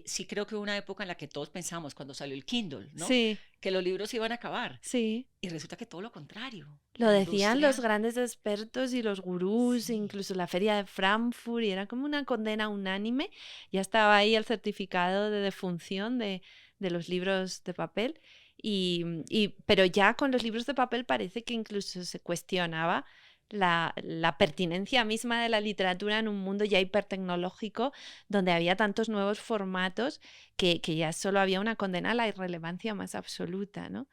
[SPEAKER 2] Sí creo que hubo una época en la que todos pensamos, cuando salió el Kindle, ¿no?
[SPEAKER 1] Sí.
[SPEAKER 2] Que los libros iban a acabar.
[SPEAKER 1] Sí.
[SPEAKER 2] Y resulta que todo lo contrario.
[SPEAKER 1] Lo decían los grandes expertos y los gurús, sí. Incluso la feria de Frankfurt, y era como una condena unánime. Ya estaba ahí el certificado de defunción de los libros de papel. Pero ya con los libros de papel parece que incluso se cuestionaba la pertinencia misma de la literatura en un mundo ya hipertecnológico, donde había tantos nuevos formatos que ya solo había una condena a la irrelevancia más absoluta, ¿no?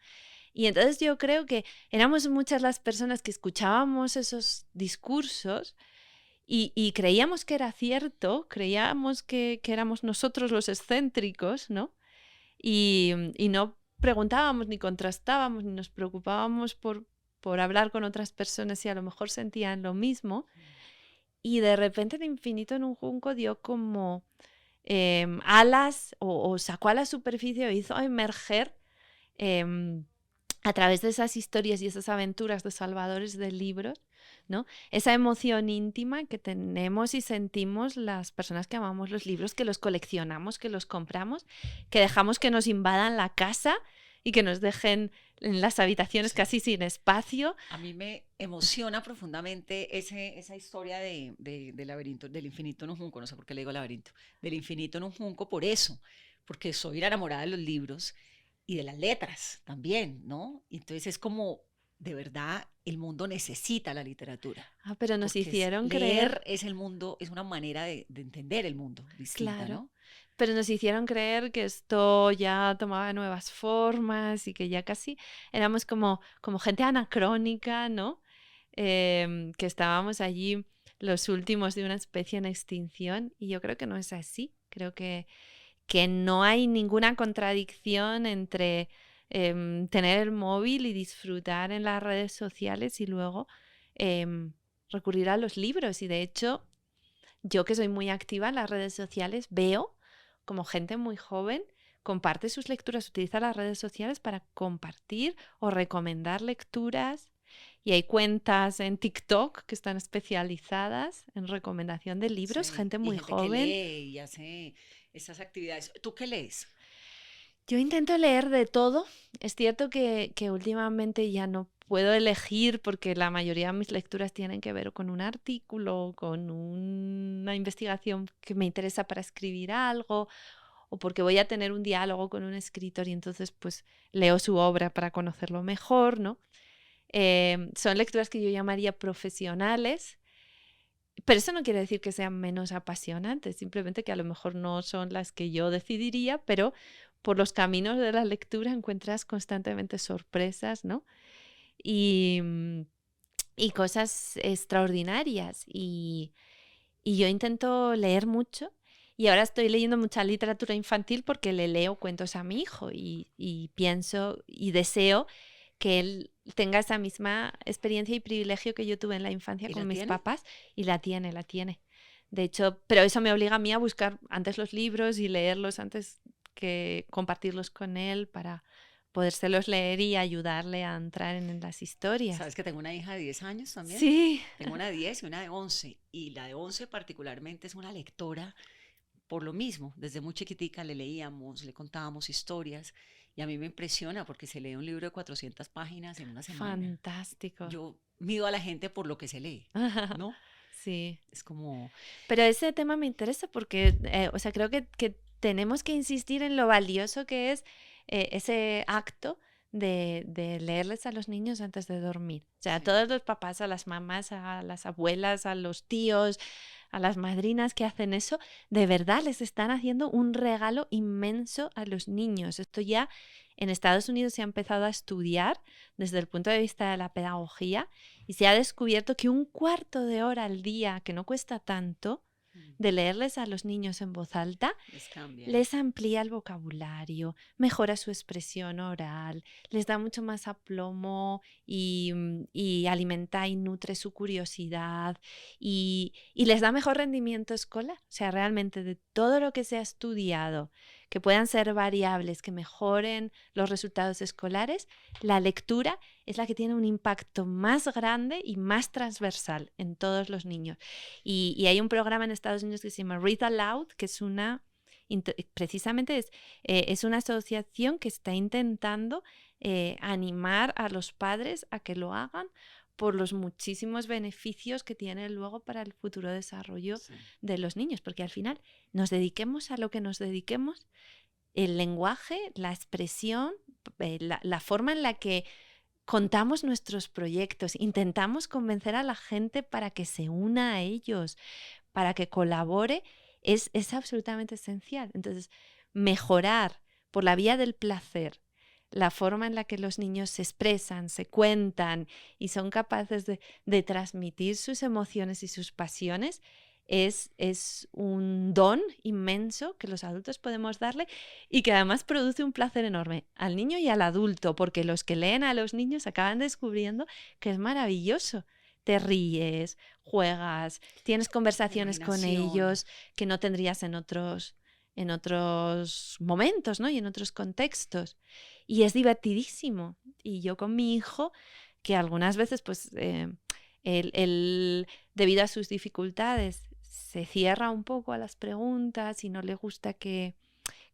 [SPEAKER 1] Y entonces yo creo que éramos muchas las personas que escuchábamos esos discursos y creíamos que era cierto, creíamos que éramos nosotros los excéntricos, ¿no? Y no preguntábamos, ni contrastábamos, ni nos preocupábamos por hablar con otras personas si a lo mejor sentían lo mismo. Y de repente El infinito en un junco dio como alas o sacó a la superficie o hizo emerger a través de esas historias y esas aventuras de salvadores de libros, ¿no? Esa emoción íntima que tenemos y sentimos las personas que amamos los libros, que los coleccionamos, que los compramos, que dejamos que nos invadan la casa y que nos dejen en las habitaciones casi sin espacio.
[SPEAKER 2] A mí me emociona profundamente esa historia del laberinto, del infinito en un junco, no sé por qué le digo laberinto, del infinito en un junco, por eso, porque soy una enamorada de los libros y de las letras también, ¿no? Entonces es como, de verdad, el mundo necesita la literatura.
[SPEAKER 1] Pero nos hicieron
[SPEAKER 2] leer
[SPEAKER 1] creer...
[SPEAKER 2] es el mundo, es una manera de entender el mundo distinta,
[SPEAKER 1] Claro.
[SPEAKER 2] ¿no?
[SPEAKER 1] Pero nos hicieron creer que esto ya tomaba nuevas formas y que ya casi éramos como gente anacrónica, ¿no? Que estábamos allí los últimos de una especie en extinción, y yo creo que no es así. Creo que no hay ninguna contradicción entre tener el móvil y disfrutar en las redes sociales y luego recurrir a los libros. Y de hecho, yo que soy muy activa en las redes sociales, veo como gente muy joven comparte sus lecturas, utiliza las redes sociales para compartir o recomendar lecturas. Y hay cuentas en TikTok que están especializadas en recomendación de libros,
[SPEAKER 2] Sí,
[SPEAKER 1] gente
[SPEAKER 2] y
[SPEAKER 1] muy
[SPEAKER 2] gente
[SPEAKER 1] joven.
[SPEAKER 2] que lee y hace esas actividades. ¿Tú qué lees?
[SPEAKER 1] Yo intento leer de todo. Es cierto que últimamente ya no puedo elegir porque la mayoría de mis lecturas tienen que ver con un artículo, con una investigación que me interesa para escribir algo, o porque voy a tener un diálogo con un escritor y entonces pues leo su obra para conocerlo mejor, ¿no? Son lecturas que yo llamaría profesionales, pero eso no quiere decir que sean menos apasionantes, simplemente que a lo mejor no son las que yo decidiría, pero por los caminos de la lectura encuentras constantemente sorpresas, ¿no? Y cosas extraordinarias. Y yo intento leer mucho. Y ahora estoy leyendo mucha literatura infantil porque le leo cuentos a mi hijo y pienso y deseo que él tenga esa misma experiencia y privilegio que yo tuve en la infancia
[SPEAKER 2] ¿Y
[SPEAKER 1] con
[SPEAKER 2] la
[SPEAKER 1] mis
[SPEAKER 2] tiene?
[SPEAKER 1] papás. Y la tiene. De hecho, pero eso me obliga a mí a buscar antes los libros y leerlos antes que compartirlos con él para podérselos leer y ayudarle a entrar en las historias.
[SPEAKER 2] ¿Sabes que tengo una hija de 10 años también?
[SPEAKER 1] Sí.
[SPEAKER 2] Tengo una de 10 y una de 11. Y la de 11 particularmente es una lectora por lo mismo. Desde muy chiquitica le leíamos, le contábamos historias. Y a mí me impresiona porque se lee un libro de 400 páginas en una semana.
[SPEAKER 1] Fantástico.
[SPEAKER 2] Yo mido a la gente por lo que se lee, ¿no?
[SPEAKER 1] Sí.
[SPEAKER 2] Es como...
[SPEAKER 1] Pero ese tema me interesa porque, o sea, creo que tenemos que insistir en lo valioso que es ese acto de leerles a los niños antes de dormir. O sea, a todos los papás, a las mamás, a las abuelas, a los tíos, a las madrinas que hacen eso, de verdad les están haciendo un regalo inmenso a los niños. Esto ya en Estados Unidos se ha empezado a estudiar desde el punto de vista de la pedagogía y se ha descubierto que un cuarto de hora al día, que no cuesta tanto, de leerles a los niños en voz alta, les amplía el vocabulario, mejora su expresión oral, les da mucho más aplomo y alimenta y nutre su curiosidad y les da mejor rendimiento escolar. O sea, realmente de todo lo que se ha estudiado, que puedan ser variables, que mejoren los resultados escolares, la lectura es la que tiene un impacto más grande y más transversal en todos los niños. Y hay un programa en Estados Unidos que se llama Read Aloud, que es precisamente es una asociación que está intentando animar a los padres a que lo hagan por los muchísimos beneficios que tiene luego para el futuro desarrollo de los niños, porque al final nos dediquemos a lo que nos dediquemos, el lenguaje, la expresión, la forma en la que contamos nuestros proyectos, intentamos convencer a la gente para que se una a ellos, para que colabore, es absolutamente esencial. Entonces, mejorar por la vía del placer la forma en la que los niños se expresan, se cuentan y son capaces de transmitir sus emociones y sus pasiones, es un don inmenso que los adultos podemos darle y que además produce un placer enorme al niño y al adulto, porque los que leen a los niños acaban descubriendo que es maravilloso. Te ríes, juegas, tienes conversaciones con ellos que no tendrías en otros momentos, ¿no? Y en otros contextos. Y es divertidísimo. Y yo con mi hijo, que algunas veces, pues, él, debido a sus dificultades, se cierra un poco a las preguntas y no le gusta que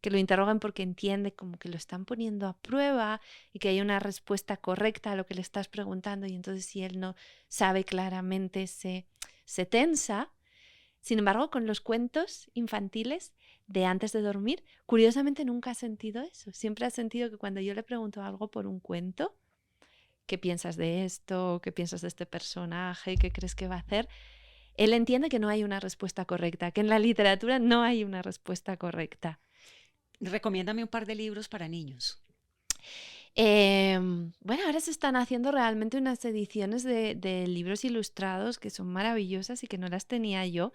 [SPEAKER 1] lo interroguen porque entiende como que lo están poniendo a prueba y que hay una respuesta correcta a lo que le estás preguntando, y entonces si él no sabe claramente se tensa. Sin embargo, con los cuentos infantiles de antes de dormir, curiosamente nunca ha sentido eso. Siempre ha sentido que cuando yo le pregunto algo por un cuento, ¿qué piensas de esto? ¿Qué piensas de este personaje? ¿Qué crees que va a hacer? Él entiende que no hay una respuesta correcta, que en la literatura no hay una respuesta correcta.
[SPEAKER 2] Recomiéndame un par de libros para niños.
[SPEAKER 1] Bueno, ahora se están haciendo realmente unas ediciones de libros ilustrados que son maravillosas y que no las tenía yo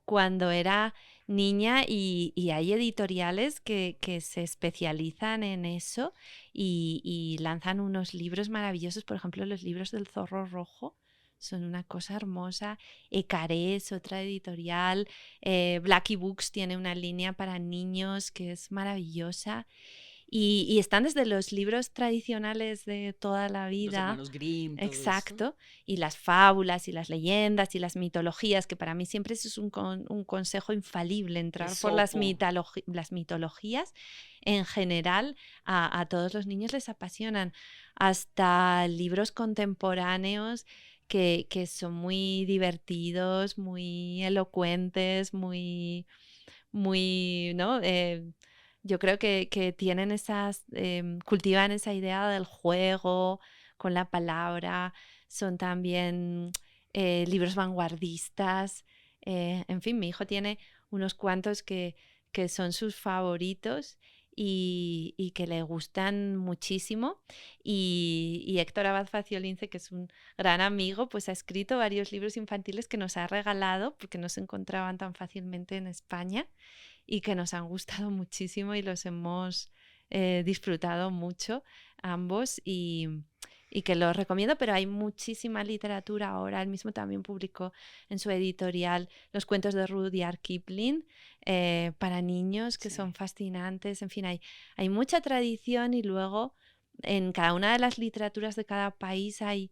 [SPEAKER 1] cuando era niña, y hay editoriales que se especializan en eso y lanzan unos libros maravillosos. Por ejemplo, los libros del Zorro Rojo son una cosa hermosa. Ecaré es otra editorial. Blackie Books tiene una línea para niños que es maravillosa. Y están desde los libros tradicionales de toda la vida.
[SPEAKER 2] Los hermanos Grimm.
[SPEAKER 1] Exacto. Y las fábulas y las leyendas y las mitologías, que para mí siempre eso es un consejo infalible, entrar por las mitologías. En general, a todos los niños les apasionan. Hasta libros contemporáneos que son muy divertidos, muy elocuentes, muy, ¿no? Yo creo que tienen cultivan esa idea del juego con la palabra. Son también libros vanguardistas. En fin, mi hijo tiene unos cuantos que son sus favoritos y que le gustan muchísimo. Y Héctor Abad Faciolince, que es un gran amigo, pues ha escrito varios libros infantiles que nos ha regalado porque no se encontraban tan fácilmente en España, y que nos han gustado muchísimo y los hemos disfrutado mucho ambos, y que los recomiendo. Pero hay muchísima literatura ahora. Él mismo también publicó en su editorial los cuentos de Rudyard Kipling para niños, que son fascinantes. En fin, hay mucha tradición, y luego en cada una de las literaturas de cada país hay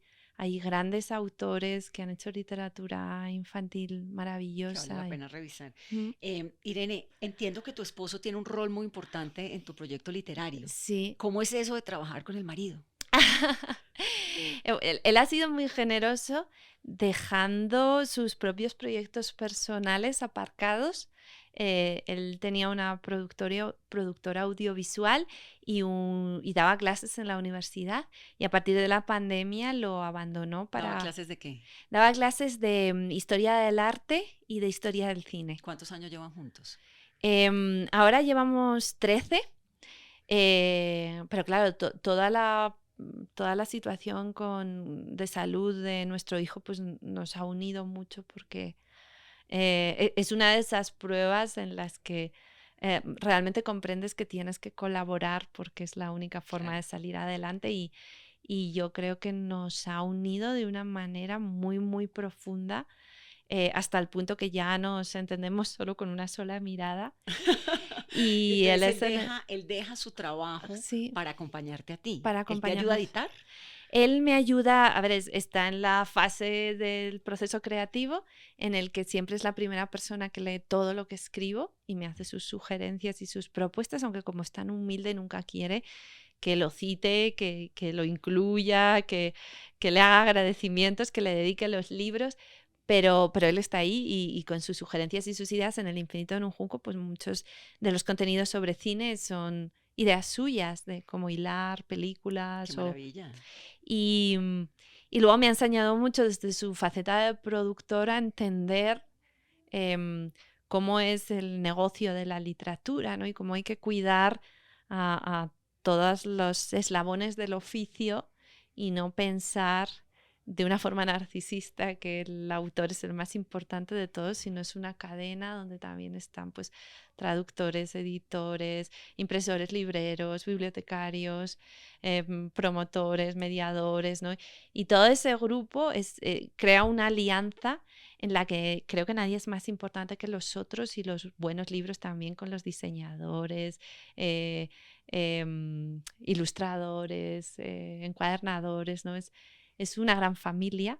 [SPEAKER 1] grandes autores que han hecho literatura infantil maravillosa.
[SPEAKER 2] Que vale la pena revisar. Irene, entiendo que tu esposo tiene un rol muy importante en tu proyecto literario.
[SPEAKER 1] Sí.
[SPEAKER 2] ¿Cómo es eso de trabajar con el marido?
[SPEAKER 1] Él ha sido muy generoso, dejando sus propios proyectos personales aparcados. Él tenía una productora audiovisual y daba clases en la universidad, y a partir de la pandemia lo abandonó para...
[SPEAKER 2] ¿Daba clases de qué?
[SPEAKER 1] Daba clases de historia del arte y de historia del cine.
[SPEAKER 2] ¿Cuántos años llevan juntos?
[SPEAKER 1] Ahora llevamos 13, pero claro, toda la situación de salud de nuestro hijo pues nos ha unido mucho, porque es una de esas pruebas en las que realmente comprendes que tienes que colaborar, porque es la única forma de salir adelante, y yo creo que nos ha unido de una manera muy, muy profunda, hasta el punto que ya nos entendemos solo con una sola mirada. Y
[SPEAKER 2] él deja su trabajo para acompañarte a ti. ¿Él te ayuda a editar?
[SPEAKER 1] Él me ayuda, a ver, está en la fase del proceso creativo, en el que siempre es la primera persona que lee todo lo que escribo y me hace sus sugerencias y sus propuestas, aunque como es tan humilde nunca quiere que lo cite, que lo incluya, que le haga agradecimientos, que le dedique los libros. pero él está ahí y con sus sugerencias y sus ideas en El infinito en un junco, pues muchos de los contenidos sobre cine son ideas suyas de cómo hilar
[SPEAKER 2] Qué
[SPEAKER 1] películas
[SPEAKER 2] maravilla.
[SPEAKER 1] y, y luego me ha enseñado mucho desde su faceta de productora a entender cómo es el negocio de la literatura, ¿no? Y cómo hay que cuidar a todos los eslabones del oficio y no pensar de una forma narcisista que el autor es el más importante de todos, sino es una cadena donde también están pues traductores, editores, impresores, libreros, bibliotecarios, promotores, mediadores, ¿no? Y todo ese grupo crea una alianza en la que creo que nadie es más importante que los otros y los buenos libros también con los diseñadores, ilustradores, encuadernadores, ¿no? Es una gran familia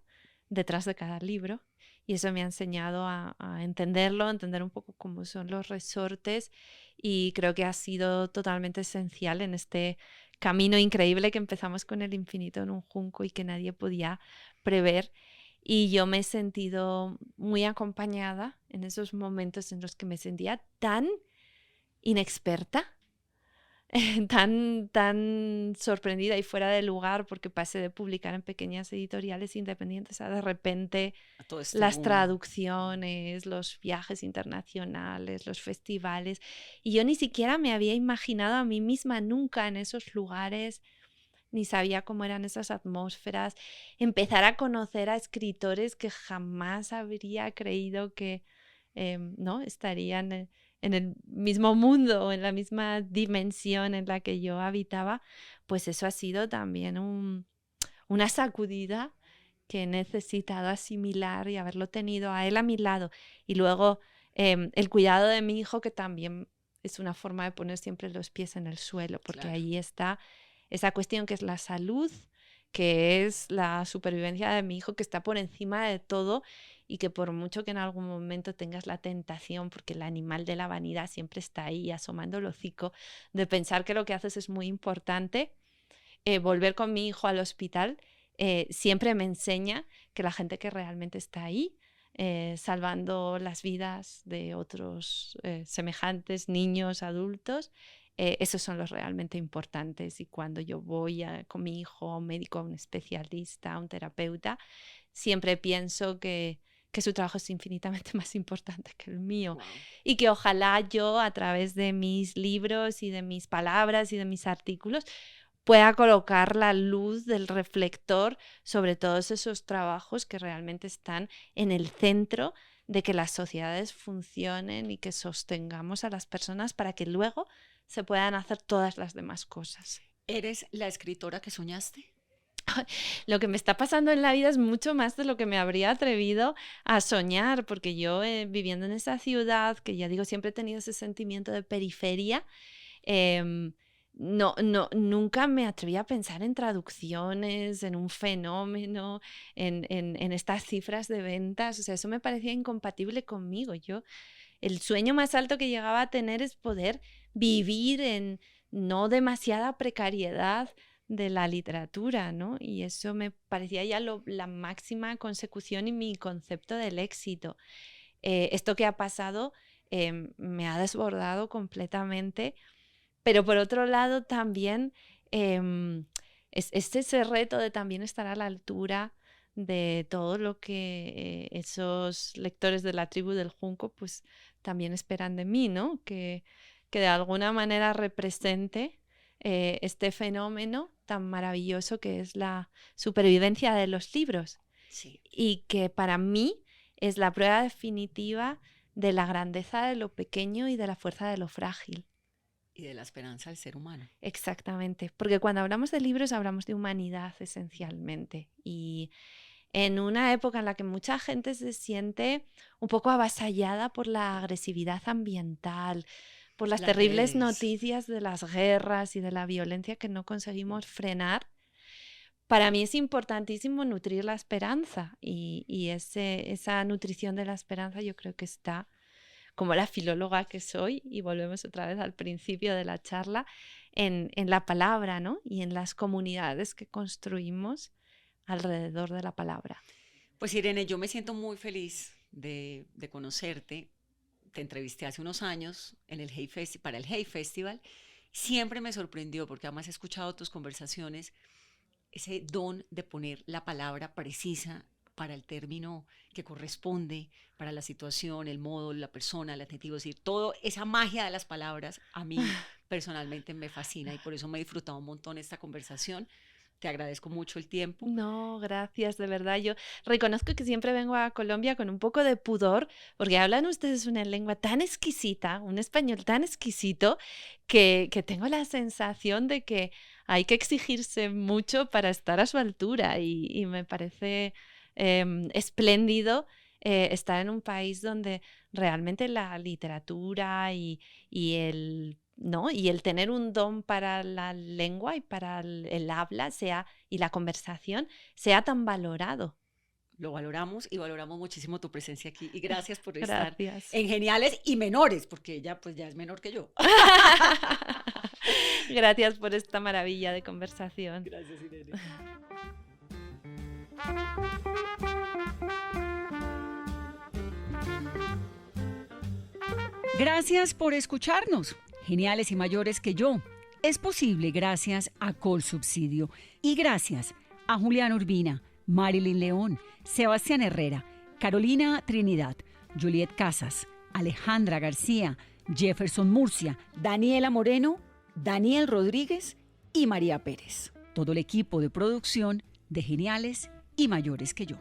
[SPEAKER 1] detrás de cada libro y eso me ha enseñado a entenderlo, a entender un poco cómo son los resortes y creo que ha sido totalmente esencial en este camino increíble que empezamos con El infinito en un junco y que nadie podía prever. Y yo me he sentido muy acompañada en esos momentos en los que me sentía tan inexperta, tan sorprendida y fuera de lugar porque pasé de publicar en pequeñas editoriales independientes a de repente
[SPEAKER 2] A todo este
[SPEAKER 1] las
[SPEAKER 2] boom.
[SPEAKER 1] traducciones, los viajes internacionales, los festivales. Y yo ni siquiera me había imaginado a mí misma nunca en esos lugares, ni sabía cómo eran esas atmósferas. Empezar a conocer a escritores que jamás habría creído que ¿no? estarían en el mismo mundo o en la misma dimensión en la que yo habitaba, pues eso ha sido también una sacudida que he necesitado asimilar y haberlo tenido a él a mi lado. Y luego el cuidado de mi hijo, que también es una forma de poner siempre los pies en el suelo, porque
[SPEAKER 2] Claro.
[SPEAKER 1] ahí está esa cuestión que es la salud, que es la supervivencia de mi hijo, que está por encima de todo y que por mucho que en algún momento tengas la tentación, porque el animal de la vanidad siempre está ahí asomando el hocico, de pensar que lo que haces es muy importante, volver con mi hijo al hospital siempre me enseña que la gente que realmente está ahí, salvando las vidas de otros semejantes, niños, adultos, esos son los realmente importantes. Y cuando yo voy con mi hijo a un médico, a un especialista, a un terapeuta, siempre pienso que su trabajo es infinitamente más importante que el mío.
[SPEAKER 2] Wow.
[SPEAKER 1] Y que ojalá yo, a través de mis libros y de mis palabras y de mis artículos, pueda colocar la luz del reflector sobre todos esos trabajos que realmente están en el centro de que las sociedades funcionen y que sostengamos a las personas para que luego se puedan hacer todas las demás cosas.
[SPEAKER 2] ¿Eres la escritora que soñaste?
[SPEAKER 1] Lo que me está pasando en la vida es mucho más de lo que me habría atrevido a soñar, porque yo viviendo en esa ciudad, que ya digo, siempre he tenido ese sentimiento de periferia, nunca me atreví a pensar en traducciones, en un fenómeno, en estas cifras de ventas. O sea, eso me parecía incompatible conmigo. El sueño más alto que llegaba a tener es poder vivir en no demasiada precariedad de la literatura, ¿no? Y eso me parecía ya la máxima consecución y mi concepto del éxito. Esto que ha pasado me ha desbordado completamente. Pero por otro lado también es ese reto de también estar a la altura de todo lo que esos lectores de la tribu del Junco pues también esperan de mí, ¿no? Que de alguna manera represente este fenómeno tan maravilloso que es la supervivencia de los libros.
[SPEAKER 2] Sí.
[SPEAKER 1] Y que para mí es la prueba definitiva de la grandeza de lo pequeño y de la fuerza de lo frágil.
[SPEAKER 2] Y de la esperanza del ser humano.
[SPEAKER 1] Exactamente, porque cuando hablamos de libros hablamos de humanidad esencialmente y en una época en la que mucha gente se siente un poco avasallada por la agresividad ambiental, por las terribles
[SPEAKER 2] redes.
[SPEAKER 1] noticias de las guerras y de la violencia que no conseguimos frenar, para mí es importantísimo nutrir la esperanza y esa nutrición de la esperanza yo creo que está, como la filóloga que soy, y volvemos otra vez al principio de la charla, en la palabra, ¿no? Y en las comunidades que construimos alrededor de la palabra.
[SPEAKER 2] Pues Irene, yo me siento muy feliz de conocerte. Te entrevisté hace unos años en el para el Hey Festival. Siempre me sorprendió porque además he escuchado tus conversaciones, ese don de poner la palabra precisa para el término que corresponde, para la situación, el modo, la persona, el adjetivo, es decir, toda esa magia de las palabras a mí personalmente me fascina y por eso me he disfrutado un montón esta conversación. Te agradezco mucho el tiempo.
[SPEAKER 1] No, gracias, de verdad. Yo reconozco que siempre vengo a Colombia con un poco de pudor, porque hablan ustedes una lengua tan exquisita, un español tan exquisito, que tengo la sensación de que hay que exigirse mucho para estar a su altura y me parece espléndido estar en un país donde realmente la literatura y el ¿no? Y el tener un don para la lengua y para el habla y la conversación sea tan valorado.
[SPEAKER 2] Lo valoramos y valoramos muchísimo tu presencia aquí. Y gracias por estar
[SPEAKER 1] Gracias.
[SPEAKER 2] en Geniales y Menores, porque ella pues ya es menor que yo.
[SPEAKER 1] Gracias por esta maravilla de conversación.
[SPEAKER 2] Gracias, Irene.
[SPEAKER 3] Gracias por escucharnos. Geniales y mayores que yo. Es posible gracias a Colsubsidio y gracias a Julián Urbina, Marilyn León, Sebastián Herrera, Carolina Trinidad, Juliet Casas, Alejandra García, Jefferson Murcia, Daniela Moreno, Daniel Rodríguez y María Pérez. Todo el equipo de producción de Geniales y Mayores que yo.